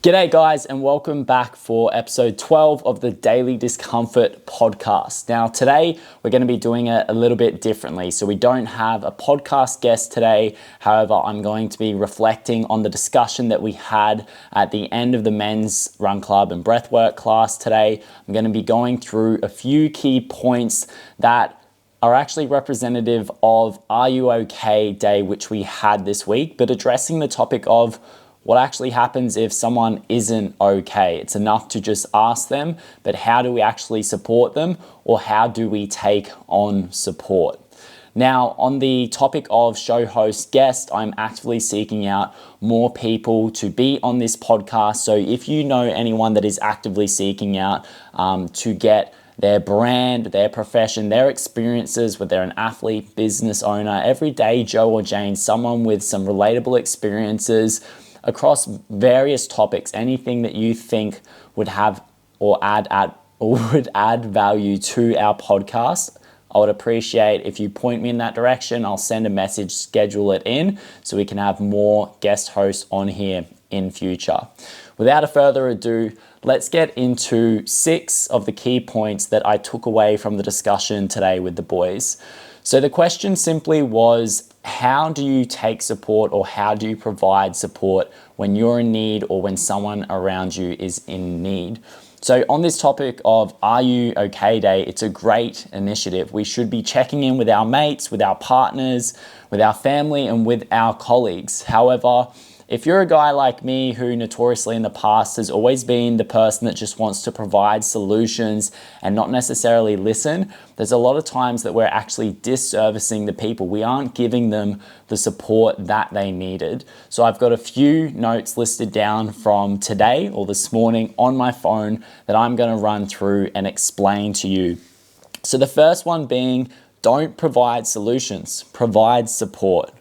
G'day guys, and welcome back for episode 12 of the Daily Discomfort Podcast. Now today we're going to be doing it a little bit differently. So we don't have a podcast guest today. However, I'm going to be reflecting on the discussion that we had at the end of the men's run club and breathwork class today. I'm going to be going through a few key points that are actually representative of Are You OK Day, which we had this week, but addressing the topic of what actually happens if someone isn't okay. It's enough to just ask them, but how do we actually support them, or how do we take on support? Now, on the topic of show host guest, I'm actively seeking out more people to be on this podcast. So if you know anyone that is actively seeking out to get their brand, their profession, their experiences, whether they're an athlete, business owner, everyday Joe or Jane, someone with some relatable experiences across various topics, anything that you think would have or would add value to our podcast, I would appreciate if you point me in that direction. I'll send a message, schedule it in so we can have more guest hosts on here in future. Without a further ado, let's get into 6 of the key points that I took away from the discussion today with the boys. So the question simply was, how do you take support, or how do you provide support when you're in need or when someone around you is in need? So on this topic of Are You OK Day, it's a great initiative. We should be checking in with our mates, with our partners, with our family, and with our colleagues. However, if you're a guy like me who notoriously in the past has always been the person that just wants to provide solutions and not necessarily listen, there's a lot of times that we're actually disservicing the people. We aren't giving them the support that they needed. So I've got a few notes listed down from today or this morning on my phone that I'm going to run through and explain to you. So the first one being, don't provide solutions, provide support.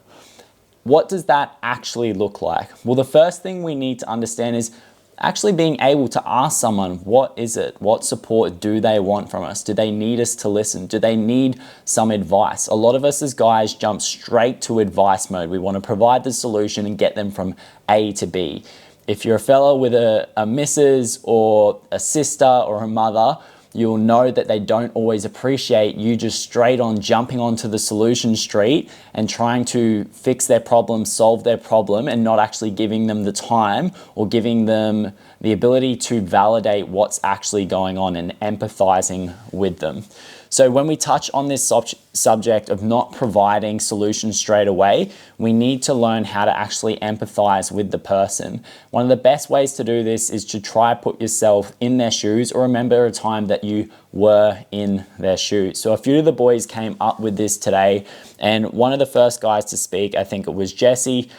What does that actually look like? Well, the first thing we need to understand is actually being able to ask someone, what is it? What support do they want from us? Do they need us to listen? Do they need some advice? A lot of us as guys jump straight to advice mode. We want to provide the solution and get them from A to B. If you're a fella with a missus or a sister or a mother, you'll know that they don't always appreciate you just straight on jumping onto the solution street and trying to fix their problem, solve their problem, and not actually giving them the time or giving them the ability to validate what's actually going on and empathizing with them. So when we touch on this subject of not providing solutions straight away, we need to learn how to actually empathize with the person. One of the best ways to do this is to try put yourself in their shoes, or remember a time that you were in their shoes. So a few of the boys came up with this today, and one of the first guys to speak, I think it was Jesse,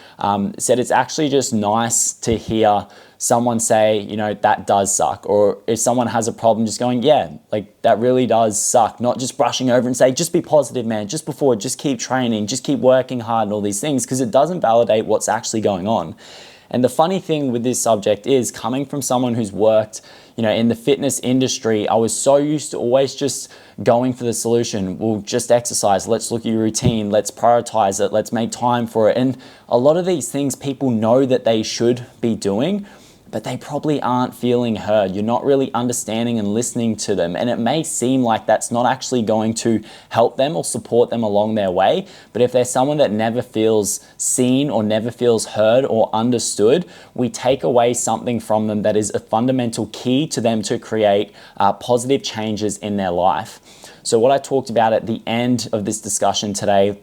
said it's actually just nice to hear someone say, that does suck. Or if someone has a problem, just going, yeah, like that really does suck. Not just brushing over and say, just be positive, man. Just keep training, just keep working hard and all these things, because it doesn't validate what's actually going on. And the funny thing with this subject is, coming from someone who's worked, in the fitness industry, I was so used to always just going for the solution. We'll just exercise. Let's look at your routine. Let's prioritize it. Let's make time for it. And a lot of these things people know that they should be doing, but they probably aren't feeling heard. You're not really understanding and listening to them. And it may seem like that's not actually going to help them or support them along their way. But if they're someone that never feels seen or never feels heard or understood, we take away something from them that is a fundamental key to them to create positive changes in their life. So what I talked about at the end of this discussion today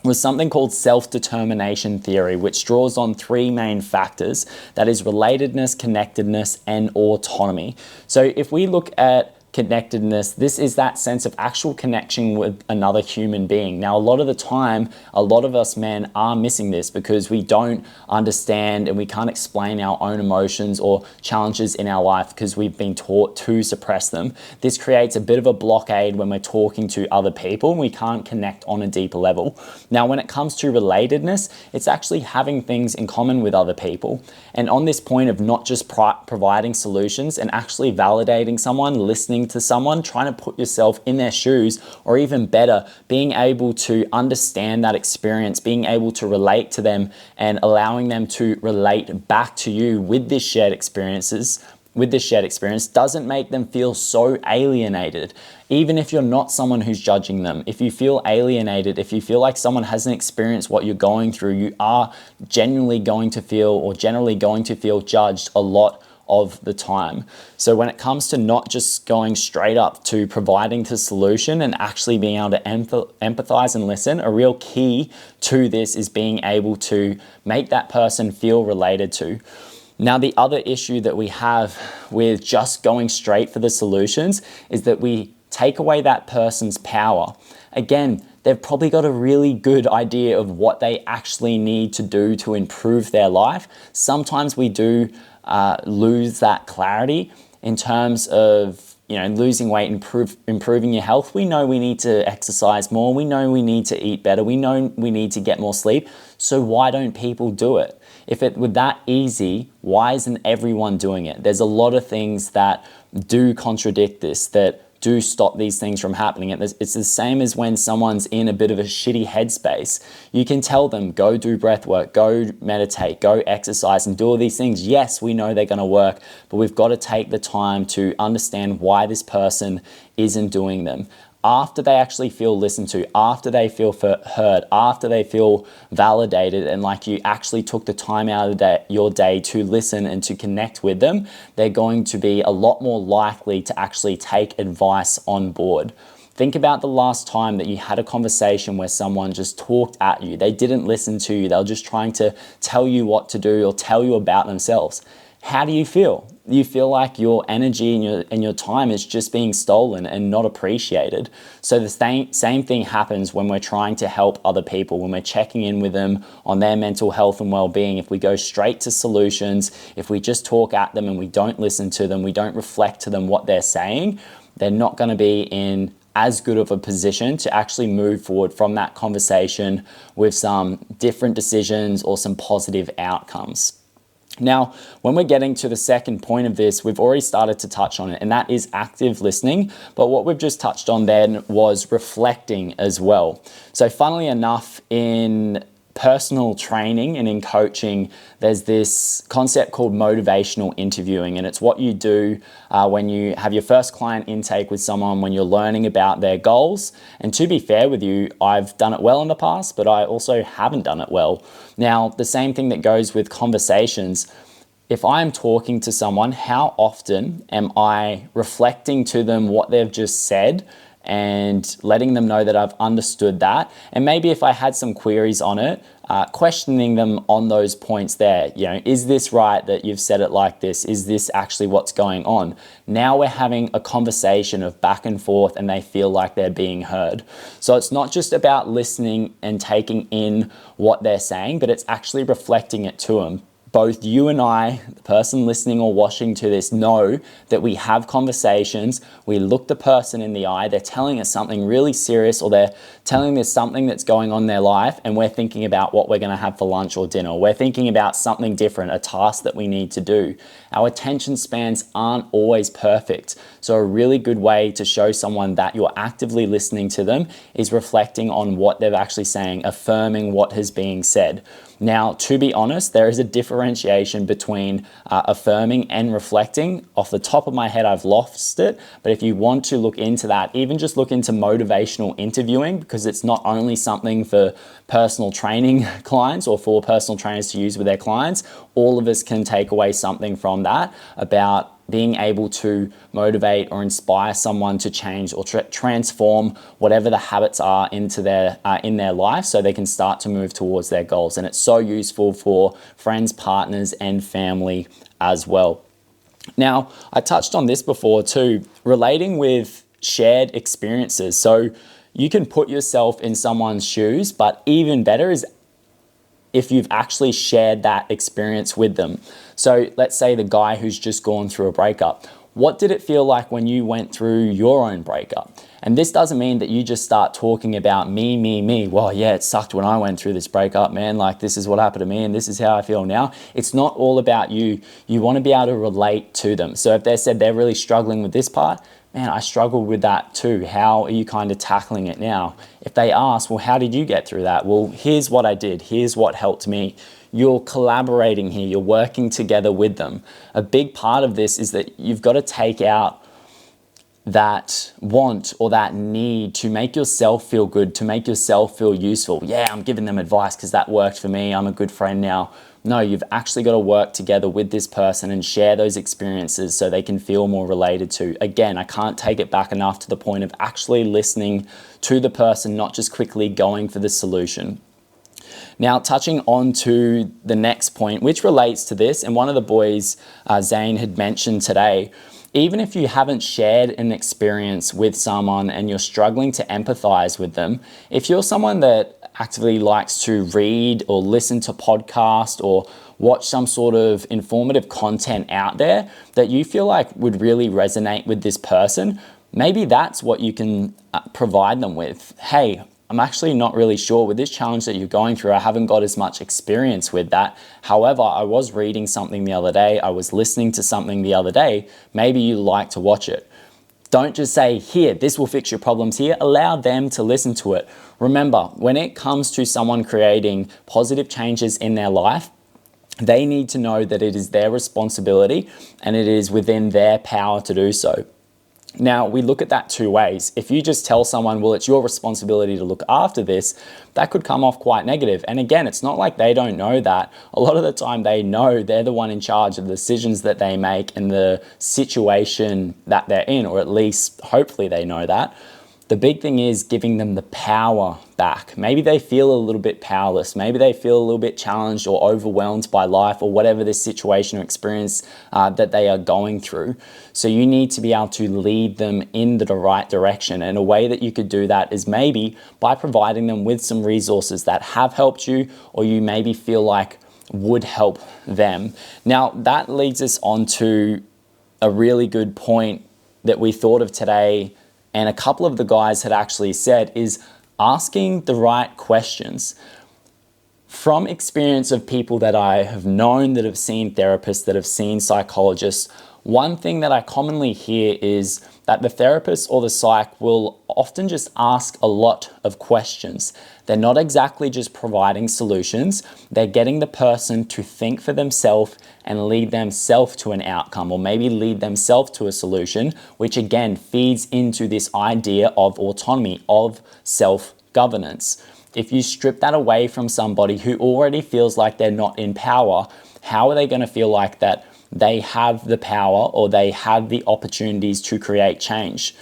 was something called self-determination theory, which draws on 3 main factors. That is relatedness, connectedness, and autonomy. So if we look at connectedness, this is that sense of actual connection with another human being. Now, a lot of the time, a lot of us men are missing this because we don't understand and we can't explain our own emotions or challenges in our life because we've been taught to suppress them. This creates a bit of a blockade when we're talking to other people and we can't connect on a deeper level. Now, when it comes to relatedness, it's actually having things in common with other people. And on this point of not just providing solutions and actually validating someone, listening listening to someone, trying to put yourself in their shoes, or even better, being able to understand that experience, being able to relate to them and allowing them to relate back to you with this shared experience doesn't make them feel so alienated. Even if you're not someone who's judging them, if you feel alienated, if you feel like someone hasn't experienced what you're going through, you are generally going to feel judged a lot of the time. So when it comes to not just going straight up to providing the solution and actually being able to empathize and listen, a real key to this is being able to make that person feel related to. Now, the other issue that we have with just going straight for the solutions is that we take away that person's power. Again, they've probably got a really good idea of what they actually need to do to improve their life. Sometimes we do lose that clarity in terms of losing weight, improving your health. We know we need to exercise more. We know we need to eat better. We know we need to get more sleep. So why don't people do it? If it were that easy, why isn't everyone doing it? There's a lot of things that do contradict this, that do stop these things from happening. It's the same as when someone's in a bit of a shitty headspace. You can tell them, go do breath work, go meditate, go exercise and do all these things. Yes, we know they're going to work, but we've got to take the time to understand why this person isn't doing them. After they actually feel listened to, after they feel heard, after they feel validated and like you actually took the time out of your day to listen and to connect with them, they're going to be a lot more likely to actually take advice on board. Think about the last time that you had a conversation where someone just talked at you. They didn't listen to you. They were just trying to tell you what to do or tell you about themselves. How do you feel? You feel like your energy and your time is just being stolen and not appreciated. So the same thing happens when we're trying to help other people, when we're checking in with them on their mental health and well-being. If we go straight to solutions, if we just talk at them and we don't listen to them, we don't reflect to them what they're saying, they're not going to be in as good of a position to actually move forward from that conversation with some different decisions or some positive outcomes. Now, when we're getting to the second point of this, we've already started to touch on it, and that is active listening. But what we've just touched on then was reflecting as well. So funnily enough, in personal training and in coaching, there's this concept called motivational interviewing, and it's what you do when you have your first client intake with someone, when you're learning about their goals. And to be fair with you, I've done it well in the past, but I also haven't done it well. Now, the same thing that goes with conversations. If I'm talking to someone, how often am I reflecting to them what they've just said and letting them know that I've understood that? And maybe if I had some queries on it, questioning them on those points there. Is this right that you've said it like this? Is this actually what's going on? Now we're having a conversation of back and forth and they feel like they're being heard. So it's not just about listening and taking in what they're saying, but it's actually reflecting it to them. Both you and I, the person listening or watching to this, know that we have conversations, we look the person in the eye, they're telling us something really serious or they're telling us something that's going on in their life, and we're thinking about what we're going to have for lunch or dinner. We're thinking about something different, a task that we need to do. Our attention spans aren't always perfect. So a really good way to show someone that you're actively listening to them is reflecting on what they're actually saying, affirming what is being said. Now, to be honest, there is a differentiation between affirming and reflecting. Off the top of my head, I've lost it. But if you want to look into that, even just look into motivational interviewing, because it's not only something for personal training clients or for personal trainers to use with their clients. All of us can take away something from that about being able to motivate or inspire someone to change or transform whatever the habits are into their in their life, so they can start to move towards their goals. And it's so useful for friends, partners, and family as well. Now, I touched on this before too, relating with shared experiences. So you can put yourself in someone's shoes, but even better is if you've actually shared that experience with them. So let's say the guy who's just gone through a breakup. what did it feel like when you went through your own breakup? And this doesn't mean that you just start talking about me. Well, yeah, it sucked when I went through this breakup, man. Like, this is what happened to me and this is how I feel now. It's not all about you. You want to be able to relate to them. So if they said they're really struggling with this part, man, I struggled with that too. How are you kind of tackling it now? If they ask, well, how did you get through that? Well, here's what I did. Here's what helped me. You're collaborating here. You're working together with them. A big part of this is that you've got to take out that want or that need to make yourself feel good, to make yourself feel useful. Yeah, I'm giving them advice because that worked for me. I'm a good friend now. No, you've actually got to work together with this person and share those experiences so they can feel more related to. Again, I can't take it back enough to the point of actually listening to the person, not just quickly going for the solution. Now, touching on to the next point, which relates to this, and one of the boys, Zane, had mentioned today, even if you haven't shared an experience with someone and you're struggling to empathize with them, if you're someone that actively likes to read or listen to podcasts or watch some sort of informative content out there that you feel like would really resonate with this person, maybe that's what you can provide them with. Hey, I'm actually not really sure with this challenge that you're going through. I haven't got as much experience with that. However, I was reading something the other day. I was listening to something the other day. Maybe you like to watch it. Don't just say, here, this will fix your problems here. Allow them to listen to it. Remember, when it comes to someone creating positive changes in their life, they need to know that it is their responsibility and it is within their power to do so. Now, we look at that two ways. If you just tell someone, well, it's your responsibility to look after this, that could come off quite negative. And again, it's not like they don't know that. A lot of the time they know they're the one in charge of the decisions that they make and the situation that they're in, or at least hopefully they know that. The big thing is giving them the power back. Maybe they feel a little bit powerless. Maybe they feel a little bit challenged or overwhelmed by life or whatever this situation or experience that they are going through. So you need to be able to lead them in the right direction. And a way that you could do that is maybe by providing them with some resources that have helped you or you maybe feel like would help them. Now, that leads us on to a really good point that we thought of today, and a couple of the guys had actually said, is asking the right questions. From experience of people that I have known that have seen therapists, that have seen psychologists, one thing that I commonly hear is that the therapist or the psych will often just ask a lot of questions. They're not exactly just providing solutions. They're getting the person to think for themselves and lead themselves to an outcome, or maybe lead themselves to a solution, which again feeds into this idea of autonomy, of self-governance. If you strip that away from somebody who already feels like they're not in power, how are they going to feel like that they have the power or they have the opportunities to create change?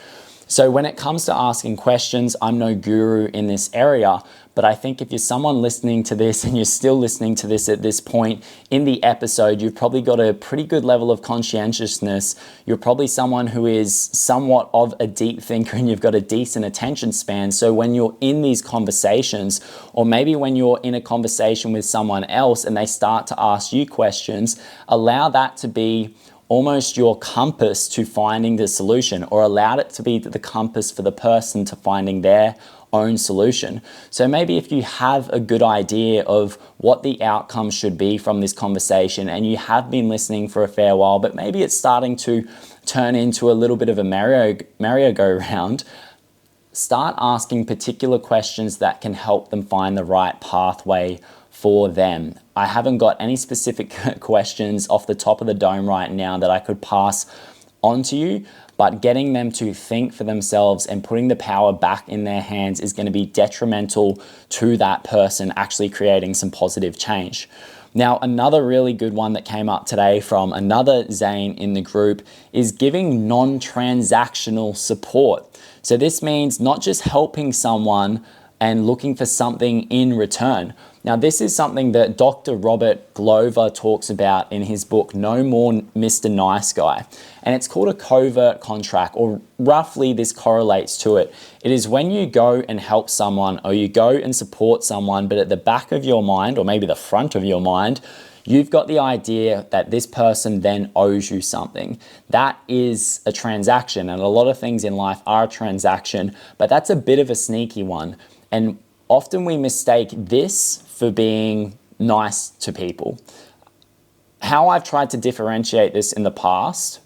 So when it comes to asking questions, I'm no guru in this area, but I think if you're someone listening to this and you're still listening to this at this point in the episode, you've probably got a pretty good level of conscientiousness. You're probably someone who is somewhat of a deep thinker and you've got a decent attention span. So when you're in these conversations, or maybe when you're in a conversation with someone else and they start to ask you questions, allow that to be almost your compass to finding the solution, or allow it to be the compass for the person to finding their own solution. So maybe if you have a good idea of what the outcome should be from this conversation and you have been listening for a fair while, but maybe it's starting to turn into a little bit of a merry-go-round, start asking particular questions that can help them find the right pathway for them. I haven't got any specific questions off the top of the dome right now that I could pass on to you, but getting them to think for themselves and putting the power back in their hands is going to be detrimental to that person actually creating some positive change. Now, another really good one that came up today from another Zane in the group is giving non-transactional support. So this means not just helping someone and looking for something in return. Now, this is something that Dr. Robert Glover talks about in his book, No More Mr. Nice Guy. And it's called a covert contract, or roughly this correlates to it. It is when you go and help someone or you go and support someone, but at the back of your mind, or maybe the front of your mind, You've got the idea that this person then owes you something. That is a transaction, and a lot of things in life are a transaction, but that's a bit of a sneaky one. And often we mistake this for being nice to people. How I've tried to differentiate this in the past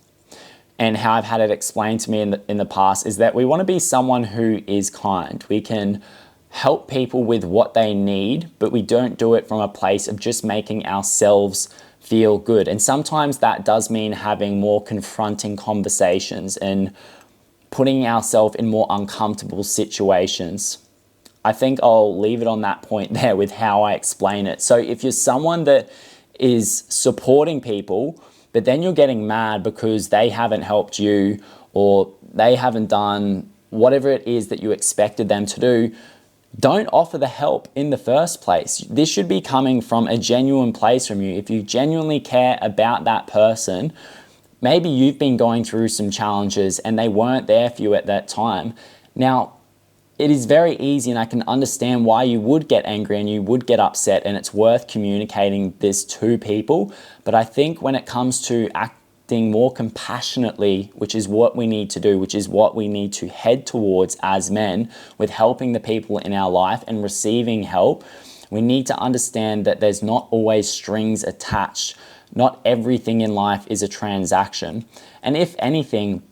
and how I've had it explained to me in the past is that we want to be someone who is kind. We can help people with what they need, but we don't do it from a place of just making ourselves feel good. And sometimes that does mean having more confronting conversations and putting ourselves in more uncomfortable situations. I think I'll leave it on that point there with how I explain it. So if you're someone that is supporting people, but then you're getting mad because they haven't helped you or they haven't done whatever it is that you expected them to do, don't offer the help in the first place. This should be coming from a genuine place from you. If you genuinely care about that person, maybe you've been going through some challenges and they weren't there for you at that time. Now, it is very easy, and I can understand why you would get angry and you would get upset, and it's worth communicating this to people. But I think when it comes to acting more compassionately, which is what we need to do, which is what we need to head towards as men, with helping the people in our life and receiving help, we need to understand that there's not always strings attached. Not everything in life is a transaction. And if anything,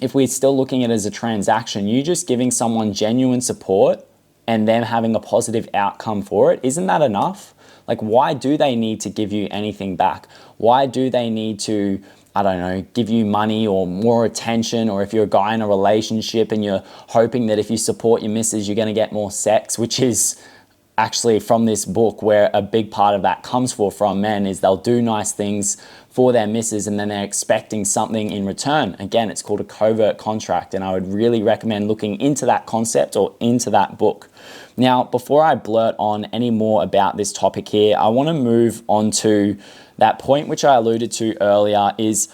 if we're still looking at it as a transaction, you just giving someone genuine support and them having a positive outcome for it, isn't that enough? Like, why do they need to give you anything back? Why do they need to, I don't know, give you money or more attention? Or if you're a guy in a relationship and you're hoping that if you support your missus, you're going to get more sex, which is actually from this book where a big part of that comes from men, is they'll do nice things for their missus and then they're expecting something in return. Again, it's called a covert contract, and I would really recommend looking into that concept or into that book. Now, before I blurt on any more about this topic here, I want to move on to that point which I alluded to earlier, is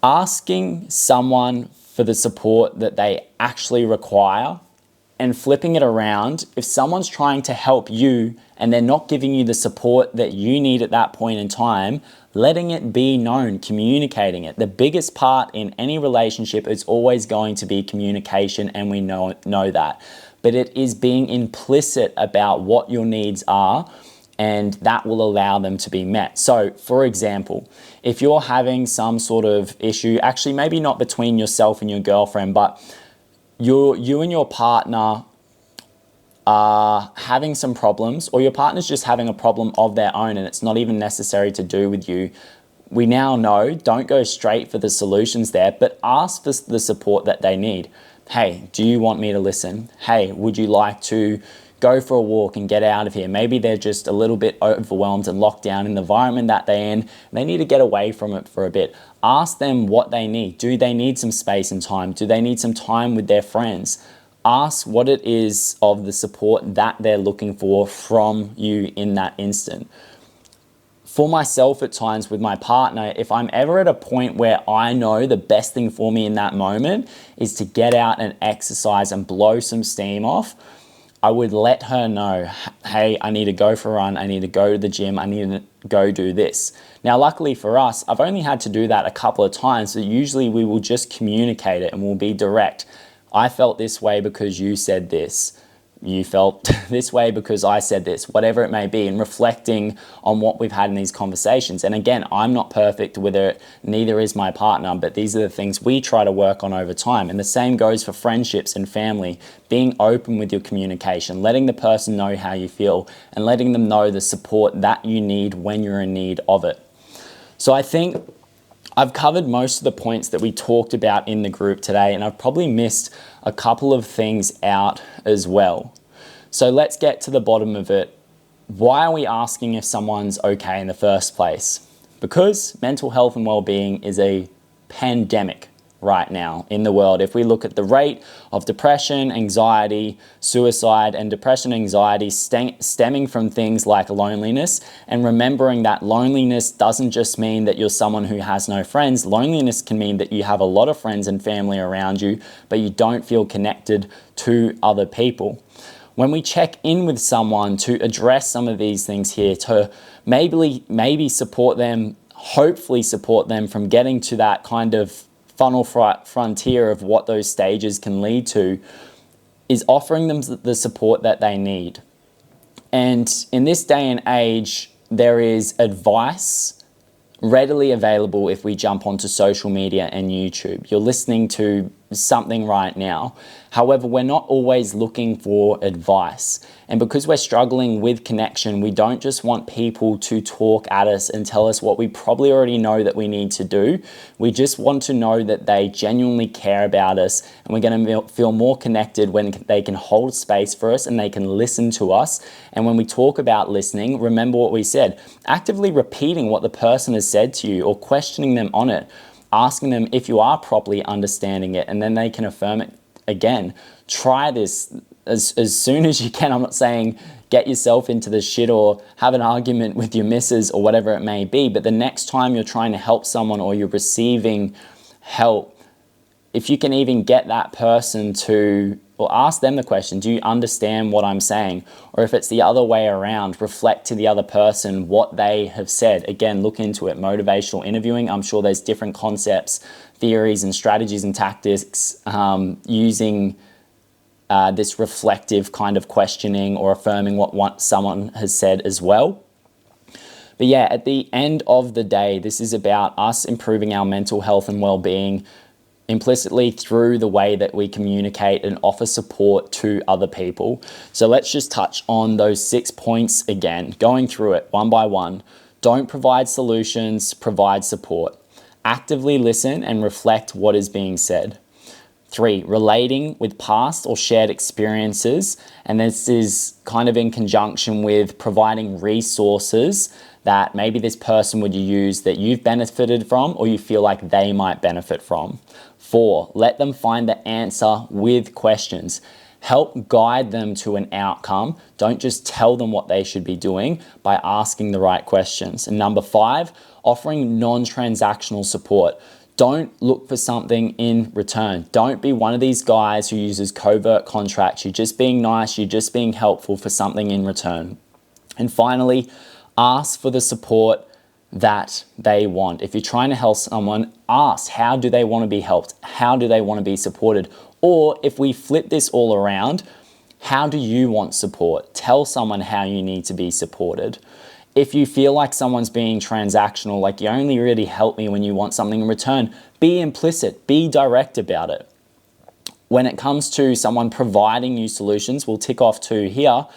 asking someone for the support that they actually require. And flipping it around, if someone's trying to help you and they're not giving you the support that you need at that point in time, letting it be known, communicating it. The biggest part in any relationship is always going to be communication, and we know that. But it is being implicit about what your needs are, and that will allow them to be met. So, for example, if you're having some sort of issue, actually maybe not between yourself and your girlfriend, but you and your partner are having some problems, or your partner's just having a problem of their own and it's not even necessary to do with you, we now know, don't go straight for the solutions there, but ask for the support that they need. Hey, do you want me to listen? Hey, would you like to go for a walk and get out of here? Maybe they're just a little bit overwhelmed and locked down in the environment that they're in. They need to get away from it for a bit. Ask them what they need. Do they need some space and time? Do they need some time with their friends? Ask what it is of the support that they're looking for from you in that instant. For myself at times with my partner, if I'm ever at a point where I know the best thing for me in that moment is to get out and exercise and blow some steam off, I would let her know, hey, I need to go for a run, I need to go to the gym, I need to go do this. Now, luckily for us, I've only had to do that a couple of times, so usually we will just communicate it and we'll be direct. I felt this way because you said this. You felt this way because I said this, whatever it may be, and reflecting on what we've had in these conversations. And again, I'm not perfect with it, neither is my partner, but these are the things we try to work on over time. And the same goes for friendships and family. Being open with your communication, letting the person know how you feel, and letting them know the support that you need when you're in need of it. So I think I've covered most of the points that we talked about in the group today, and I've probably missed a couple of things out as well. So let's get to the bottom of it. Why are we asking if someone's okay in the first place? Because mental health and well-being is a pandemic right now in the world. If we look at the rate of depression, anxiety, suicide, and depression and anxiety stemming from things like loneliness, and remembering that loneliness doesn't just mean that you're someone who has no friends. Loneliness can mean that you have a lot of friends and family around you, but you don't feel connected to other people. when we check in with someone to address some of these things here, to maybe support them, hopefully support them from getting to that kind of funnel frontier of what those stages can lead to, is offering them the support that they need. And in this day and age, there is advice readily available if we jump onto social media and YouTube. You're listening to something right now. However, we're not always looking for advice. And because we're struggling with connection, we don't just want people to talk at us and tell us what we probably already know that we need to do. We just want to know that they genuinely care about us, and we're going to feel more connected when they can hold space for us and they can listen to us. And when we talk about listening, remember what we said, actively repeating what the person has said to you or questioning them on it, asking them if you are properly understanding it, and then they can affirm it again. Try this as soon as you can. I'm not saying get yourself into the shit or have an argument with your missus or whatever it may be, but the next time you're trying to help someone or you're receiving help, if you can even get that person to, or ask them the question, do you understand what I'm saying? Or if it's the other way around, reflect to the other person what they have said. Again, look into it. Motivational interviewing. I'm sure there's different concepts, theories and strategies and tactics using this reflective kind of questioning or affirming what someone has said as well. But yeah, at the end of the day, this is about us improving our mental health and well-being implicitly through the way that we communicate and offer support to other people. So let's just touch on those 6 points again, going through it one by one. Don't provide solutions, provide support. Actively listen and reflect what is being said. 3, relating with past or shared experiences. And this is kind of in conjunction with providing resources that maybe this person would use that you've benefited from or you feel like they might benefit from. 4, let them find the answer with questions. Help guide them to an outcome. Don't just tell them what they should be doing by asking the right questions. And number 5, offering non-transactional support. Don't look for something in return. Don't be one of these guys who uses covert contracts. You're just being nice, you're just being helpful for something in return. And finally, ask for the support that they want. If you're trying to help someone, ask, how do they want to be helped? How do they want to be supported? Or if we flip this all around, how do you want support? Tell someone how you need to be supported. If you feel like someone's being transactional, like you only really help me when you want something in return, be implicit, be direct about it. When it comes to someone providing you solutions, we'll tick off 2 here.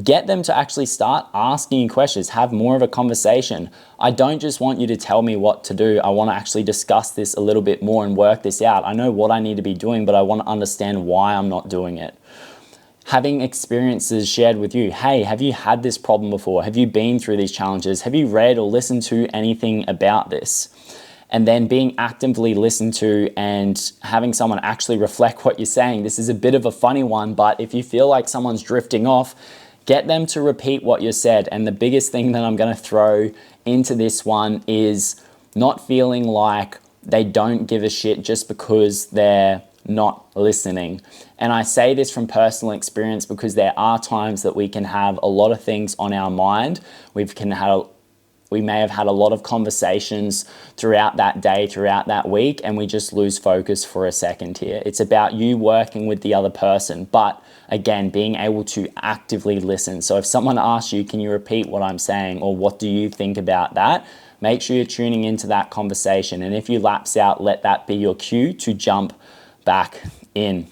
Get them to actually start asking you questions, have more of a conversation. I don't just want you to tell me what to do. I want to actually discuss this a little bit more and work this out. I know what I need to be doing, but I want to understand why I'm not doing it. Having experiences shared with you. Hey, have you had this problem before? Have you been through these challenges? Have you read or listened to anything about this? And then being actively listened to and having someone actually reflect what you're saying. This is a bit of a funny one, but if you feel like someone's drifting off, get them to repeat what you said. And the biggest thing that I'm going to throw into this one is not feeling like they don't give a shit just because they're not listening. And I say this from personal experience because there are times that we can have a lot of things on our mind. We may have had a lot of conversations throughout that day, throughout that week, and we just lose focus for a second here. It's about you working with the other person, but again, being able to actively listen. So if someone asks you, can you repeat what I'm saying, or what do you think about that? Make sure you're tuning into that conversation. And if you lapse out, let that be your cue to jump back in.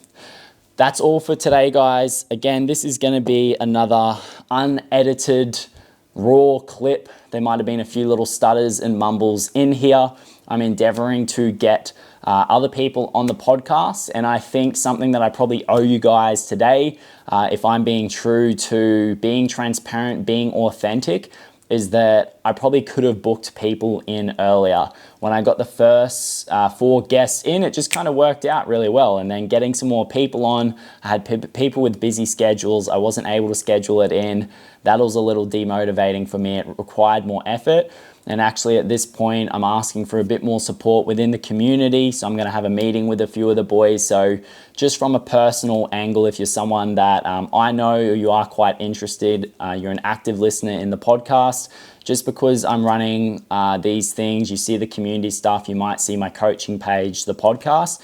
That's all for today, guys. Again, this is going to be another unedited, raw clip. There might have been a few little stutters and mumbles in here. I'm endeavoring to get other people on the podcast, and I think something that I probably owe you guys today, if I'm being true to being transparent, being authentic, is that I probably could have booked people in earlier. When I got the first 4 guests in, it just kind of worked out really well. And then getting some more people on, I had people with busy schedules. I wasn't able to schedule it in. That was a little demotivating for me. It required more effort. And actually at this point, I'm asking for a bit more support within the community. So I'm going to have a meeting with a few of the boys. So just from a personal angle, if you're someone that I know you are quite interested, you're an active listener in the podcast, just because I'm running these things, you see the community stuff, you might see my coaching page, the podcast.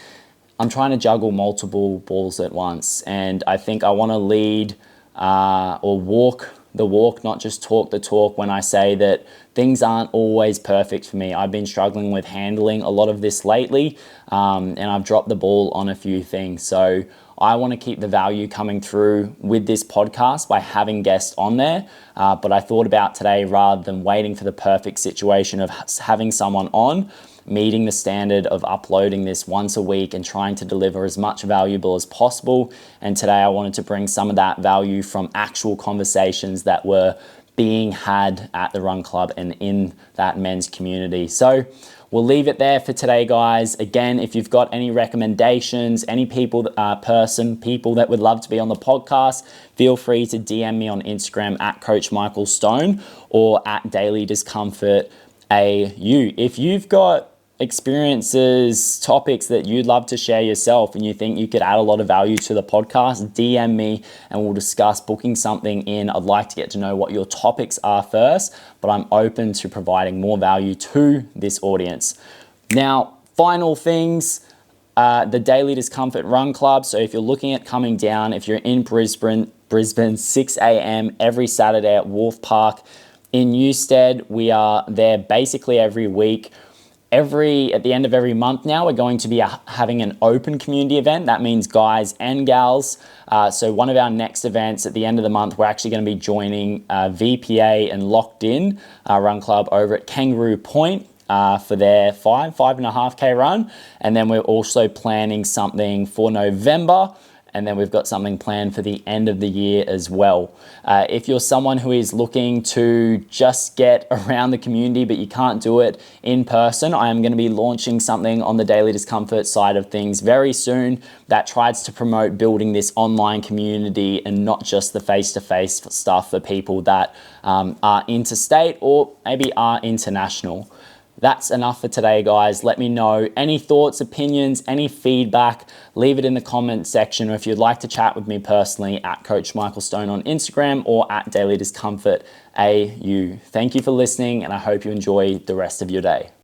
I'm trying to juggle multiple balls at once. And I think I want to lead or walk the walk, not just talk the talk, when I say that things aren't always perfect for me. I've been struggling with handling a lot of this lately, and I've dropped the ball on a few things. So I want to keep the value coming through with this podcast by having guests on there. But I thought about today, rather than waiting for the perfect situation of having someone on, meeting the standard of uploading this once a week and trying to deliver as much valuable as possible. And today I wanted to bring some of that value from actual conversations that were being had at the Run Club and in that men's community. So we'll leave it there for today, guys. Again, if you've got any recommendations, any people that would love to be on the podcast, feel free to DM me on Instagram at Coach Michael Stone or at Daily Discomfort AU. If you've got experiences, topics that you'd love to share yourself and you think you could add a lot of value to the podcast, DM me and we'll discuss booking something in. I'd like to get to know what your topics are first, but I'm open to providing more value to this audience. Now, final things, the Daily Discomfort Run Club. So if you're looking at coming down, if you're in Brisbane, 6 a.m. every Saturday at Wharf Park in Newstead. We are there basically every week. At the end of every month now, we're going to be having an open community event. That means guys and gals. So one of our next events at the end of the month, we're actually going to be joining VPA and Locked In Run Club over at Kangaroo Point for their 5.5K run. And then we're also planning something for November. And then we've got something planned for the end of the year as well. If you're someone who is looking to just get around the community, but you can't do it in person, I am going to be launching something on the Daily Discomfort side of things very soon that tries to promote building this online community and not just the face-to-face stuff for people that are interstate or maybe are international. That's enough for today, guys. Let me know any thoughts, opinions, any feedback. Leave it in the comment section, or if you'd like to chat with me personally, at Coach Michael Stone on Instagram or at Daily Discomfort AU. Thank you for listening, and I hope you enjoy the rest of your day.